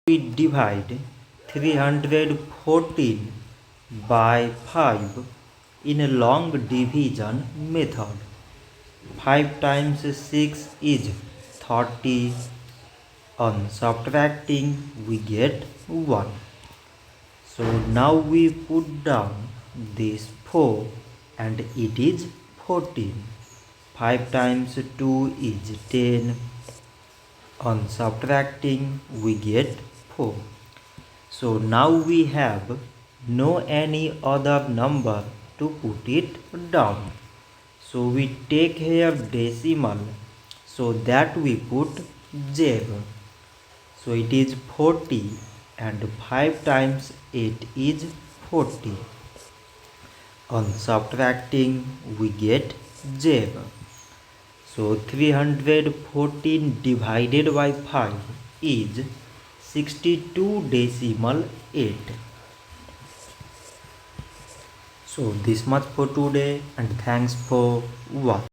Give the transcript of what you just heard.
We divide 314 by 5 in a long division method. 5 times 6 is 30. On subtracting we get 1. So now we put down this 4 and it is 14. 5 times 2 is 10. On subtracting we get 4. So now we have no any other number to put it down. So we take here decimal, so that we put 0. So it is 40 and 5 times 8 is 40. On subtracting we get 0. So 314 divided by 5 is 62.8. So this much for today and thanks for watching.